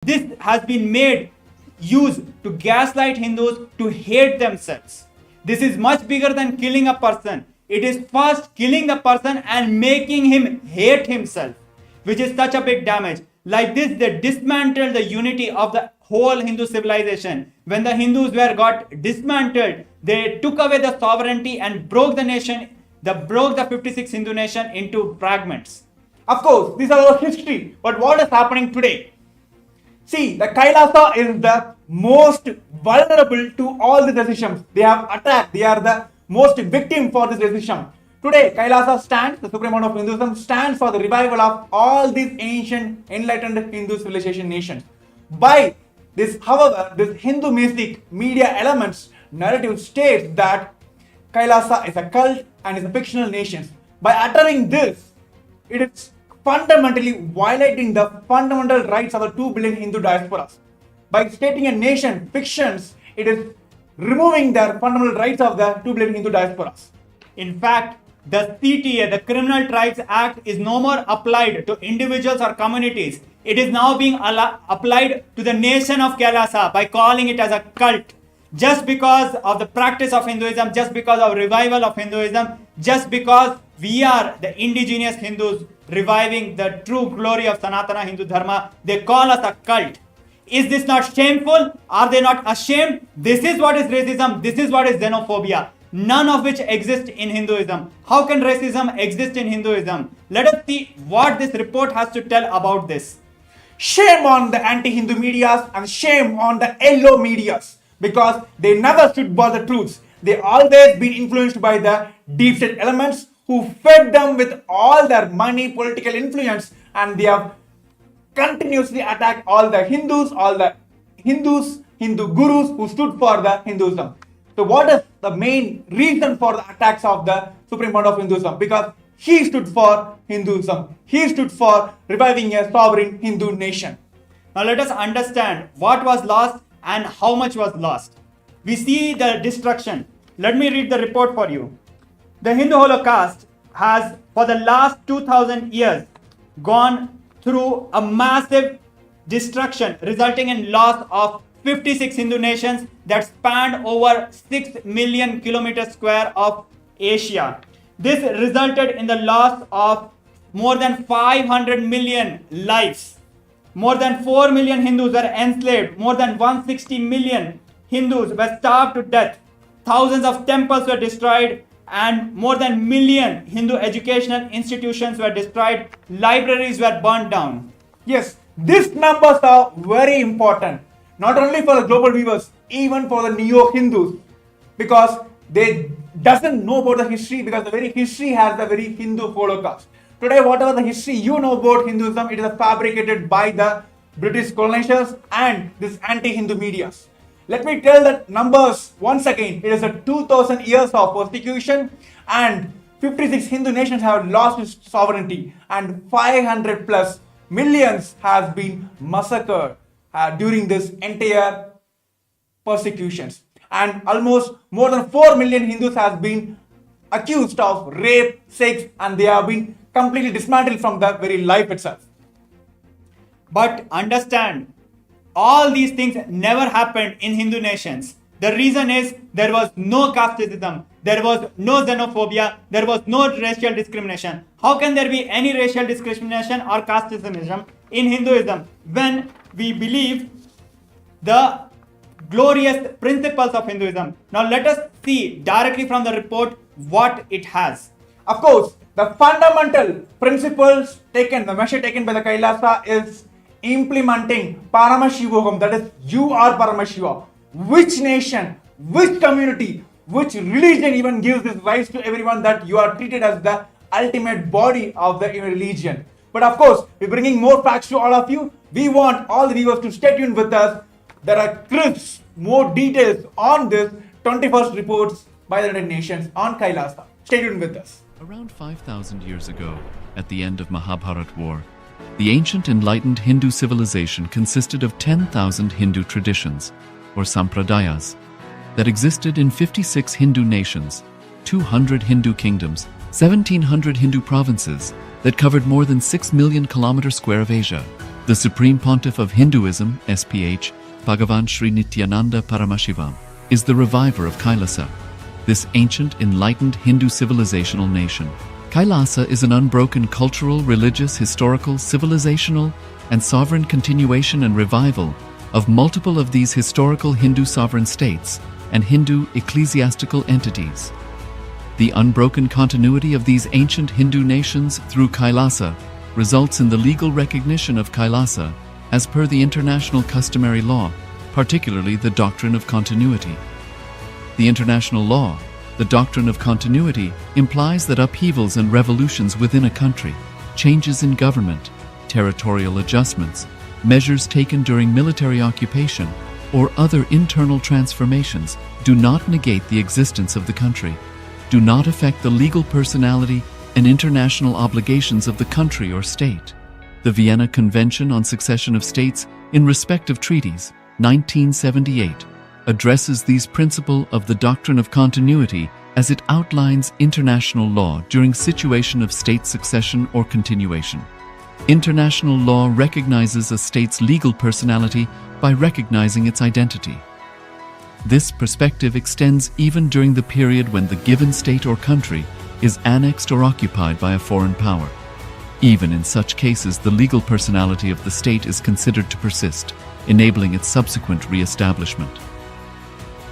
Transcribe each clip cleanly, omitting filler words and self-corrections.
This has been made used to gaslight Hindus to hate themselves. This is much bigger than killing a person. It is first killing the person and making him hate himself, which is such a big damage. Like this, they dismantled the unity of the whole Hindu civilization. When the Hindus got dismantled, they took away the sovereignty and broke the nation. They broke the 56 Hindu nation into fragments. Of course, these are our history. But what is happening today? See, the KAILASA is the most vulnerable to all the decisions. They have attacked. They are the most victim for this decision. Today, KAILASA stands, the Supreme Pontiff of Hinduism, stands for the revival of all these ancient, enlightened Hindu civilization nations. By this, however, this Hindu mystic media elements narrative states that KAILASA is a cult and is a fictional nation. By uttering this, it is fundamentally violating the fundamental rights of the 2 billion Hindu diasporas. By stating a nation fictions, it is removing their fundamental rights of the 2 billion Hindu diasporas. In fact, the CTA, the Criminal Tribes Act, is no more applied to individuals or communities. It is now being applied to the nation of KAILASA by calling it as a cult. Just because of the practice of Hinduism, just because of revival of Hinduism, just because we are the indigenous Hindus reviving the true glory of Sanatana Hindu Dharma, they call us a cult. Is this not shameful? Are they not ashamed? This is what is racism. This is what is xenophobia. None of which exists in Hinduism. How can racism exist in Hinduism? Let us see what this report has to tell about this. Shame on the anti-Hindu medias and shame on the yellow medias, because they never stood for the truths. They always been influenced by the deep state elements who fed them with all their money, political influence, and they have continuously attacked all the Hindus, Hindu gurus who stood for the Hinduism. So what is the main reason for the attacks of the Supreme Pontiff of Hinduism? Because he stood for Hinduism. He stood for reviving a sovereign Hindu nation. Now let us understand what was lost and how much was lost. We see the destruction. Let me read the report for you. The Hindu Holocaust has, for the last 2000 years, gone through a massive destruction, resulting in loss of 56 Hindu nations that spanned over 6 million kilometers square of Asia. This resulted in the loss of more than 500 million lives. More than 4 million Hindus were enslaved. More than 160 million Hindus were starved to death. Thousands of temples were destroyed, and more than million Hindu educational institutions were destroyed. Libraries were burned down. Yes, these numbers are very important, not only for the global viewers, even for the neo-Hindus, because they doesn't know about the history, because the very history has the very Hindu Holocaust. Today, whatever the history you know about Hinduism, it is fabricated by the British colonizers and this anti-Hindu medias. Let me tell the numbers once again. It is a 2000 years of persecution, and 56 Hindu nations have lost its sovereignty, and 500 plus millions has been massacred during this entire persecutions. And almost more than 4 million Hindus has been accused of rape, sex, and they have been completely dismantled from the very life itself. But understand, all these things never happened in Hindu nations. The reason is there was no casteism, there was no xenophobia, there was no racial discrimination. How can there be any racial discrimination or casteism in Hinduism when we believe the glorious principles of Hinduism? Now let us see directly from the report what it has. Of course, the fundamental principles taken, the measure taken by the KAILASA is implementing Paramashivam, that is, you are Paramashiva. Which nation, which community, which religion even gives this rights to everyone that you are treated as the ultimate body of the religion? But of course, we're bringing more facts to all of you. We want all the viewers to stay tuned with us. There are crisp, more details on this 21st reports by the United Nations on KAILASA. Stay tuned with us. Around 5,000 years ago, at the end of Mahabharat War, the ancient enlightened Hindu civilization consisted of 10,000 Hindu traditions, or sampradayas, that existed in 56 Hindu nations, 200 Hindu kingdoms, 1,700 Hindu provinces that covered more than 6 million kilometers square of Asia. The Supreme Pontiff of Hinduism, SPH, BHAGAVAN Nithyananda Paramashivamam, is the reviver of KAILASA, this ancient, enlightened Hindu civilizational nation. KAILASA is an unbroken cultural, religious, historical, civilizational, and sovereign continuation and revival of multiple of these historical Hindu sovereign states and Hindu ecclesiastical entities. The unbroken continuity of these ancient Hindu nations through KAILASA results in the legal recognition of KAILASA as per the international customary law, particularly the doctrine of continuity. The international law, the doctrine of continuity, implies that upheavals and revolutions within a country, changes in government, territorial adjustments, measures taken during military occupation, or other internal transformations do not negate the existence of the country, do not affect the legal personality and international obligations of the country or state. The Vienna Convention on Succession of States in respect of treaties, 1978, addresses these principles of the doctrine of continuity as it outlines international law during situation of state succession or continuation. International law recognizes a state's legal personality by recognizing its identity. This perspective extends even during the period when the given state or country is annexed or occupied by a foreign power. Even in such cases, the legal personality of the state is considered to persist, enabling its subsequent re-establishment.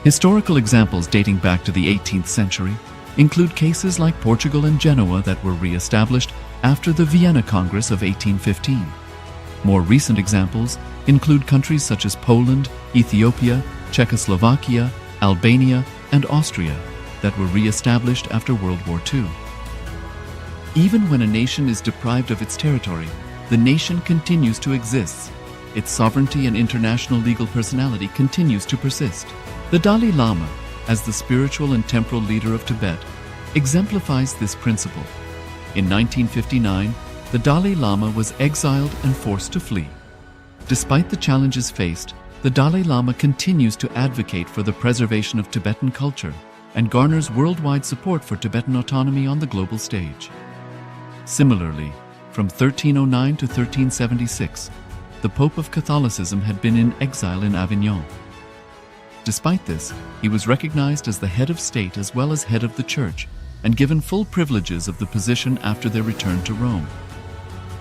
Historical examples dating back to the 18th century include cases like Portugal and Genoa that were re-established after the Vienna Congress of 1815. More recent examples include countries such as Poland, Ethiopia, Czechoslovakia, Albania, and Austria that were re-established after World War II. Even when a nation is deprived of its territory, the nation continues to exist. Its sovereignty and international legal personality continues to persist. The Dalai Lama, as the spiritual and temporal leader of Tibet, exemplifies this principle. In 1959, the Dalai Lama was exiled and forced to flee. Despite the challenges faced, the Dalai Lama continues to advocate for the preservation of Tibetan culture and garners worldwide support for Tibetan autonomy on the global stage. Similarly, from 1309 to 1376, the Pope of Catholicism had been in exile in Avignon. Despite this, he was recognized as the head of state as well as head of the church and given full privileges of the position after their return to Rome.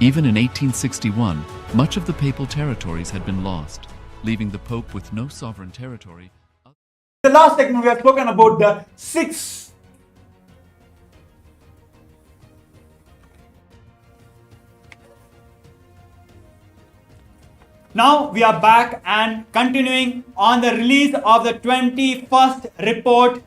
Even in 1861, much of the papal territories had been lost, leaving the Pope with no sovereign territory. The last segment we have spoken about the 6 Now we are back and continuing on the release of the 21st report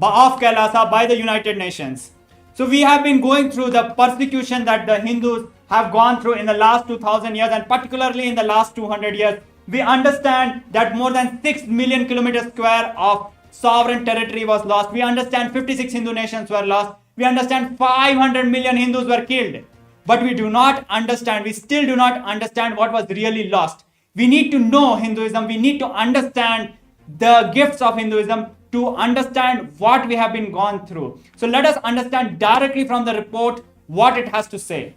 of KAILASA by the United Nations. So we have been going through the persecution that the Hindus have gone through in the last 2000 years and particularly in the last 200 years. We understand that more than 6 million kilometers square of sovereign territory was lost. We understand 56 Hindu nations were lost. We understand 500 million Hindus were killed. But we do not understand, we still do not understand what was really lost. We need to know Hinduism. We need to understand the gifts of Hinduism to understand what we have been gone through. So let us understand directly from the report what it has to say.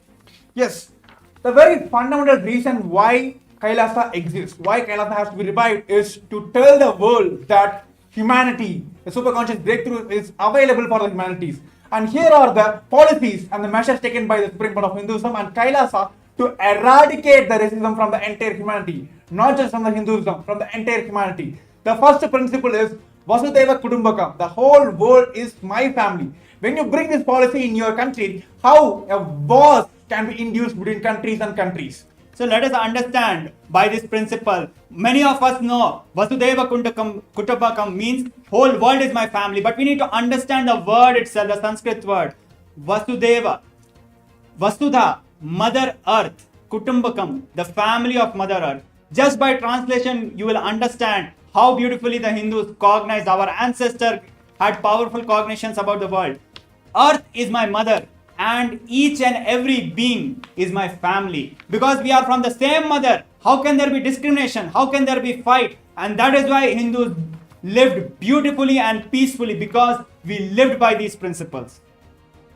Yes, the very fundamental reason why KAILASA exists, why KAILASA has to be revived, is to tell the world that humanity, the superconscious breakthrough, is available for the humanities. And here are the policies and the measures taken by the Supreme Pontiff of Hinduism and KAILASA to eradicate the racism from the entire humanity, not just from the Hinduism, from the entire humanity. The first principle is Vasudhaiva Kutumbakam. The whole world is my family. When you bring this policy in your country, how a wars can be induced between countries and countries? So let us understand by this principle. Many of us know Vasudhaiva Kutumbakam means whole world is my family. But we need to understand the word itself, the Sanskrit word. Vasudhaiva. Vasudha, Mother Earth. Kutumbakam, the family of Mother Earth. Just by translation, you will understand how beautifully the Hindus cognize. Our ancestors had powerful cognitions about the world. Earth is my mother. And each and every being is my family. Because we are from the same mother, how can there be discrimination? How can there be fight? And that is why Hindus lived beautifully and peacefully, because we lived by these principles.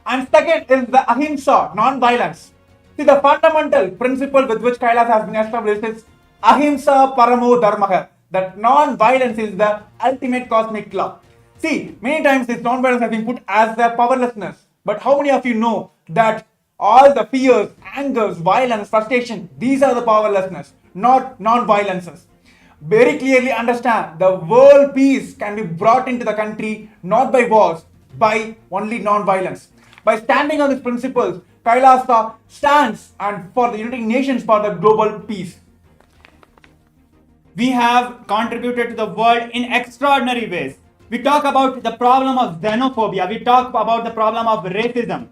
And second is the ahimsa, non-violence. See, the fundamental principle with which Kailasa has been established is ahimsa paramo dharmaha, that non-violence is the ultimate cosmic law. See, many times this non-violence has been put as the powerlessness, but how many of you know that all the fears, angers, violence, frustration, these are the powerlessness, not non-violences. Very clearly understand the world peace can be brought into the country not by wars, by only non-violence. By standing on these principles, Kailasa stands and for the United Nations for the global peace. We have contributed to the world in extraordinary ways. We talk about the problem of xenophobia. We talk about the problem of racism.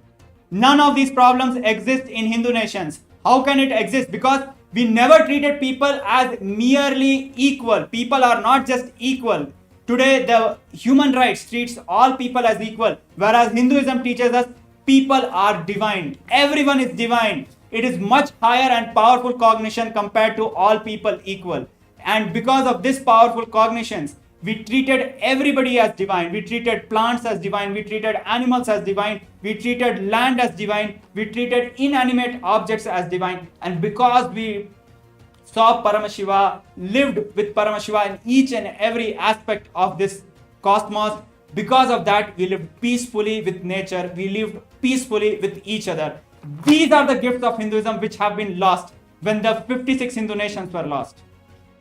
None of these problems exist in Hindu nations. How can it exist? Because we never treated people as merely equal. People are not just equal. Today, the human rights treats all people as equal, whereas Hinduism teaches us people are divine. Everyone is divine. It is much higher and powerful cognition compared to all people equal. And because of this powerful cognitions, we treated everybody as divine. We treated plants as divine. We treated animals as divine. We treated land as divine. We treated inanimate objects as divine. And because we saw Paramashiva, lived with Paramashiva in each and every aspect of this cosmos, because of that, we lived peacefully with nature. We lived peacefully with each other. These are the gifts of Hinduism which have been lost when the 56 Hindu nations were lost.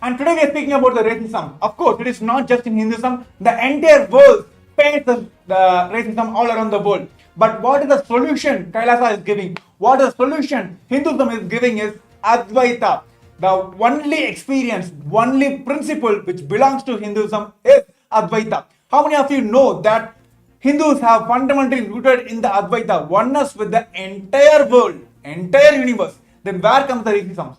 And today we are speaking about the racism. Of course, it is not just in Hinduism. The entire world faces the racism all around the world. But what is the solution Kailasa is giving? What is the solution Hinduism is giving is Advaita. The only experience, only principle which belongs to Hinduism is Advaita. How many of you know that Hindus have fundamentally rooted in the Advaita, oneness with the entire world, entire universe? Then where comes the racism?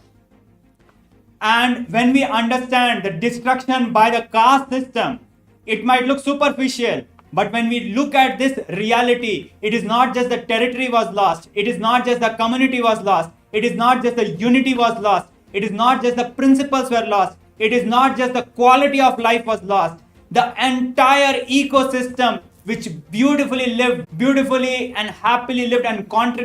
And when we understand the destruction by the caste system, it might look superficial. But when we look at this reality, it is not just the territory was lost. It is not just the community was lost. It is not just the unity was lost. It is not just the principles were lost. It is not just the quality of life was lost. The entire ecosystem which beautifully lived, beautifully and happily lived and contributed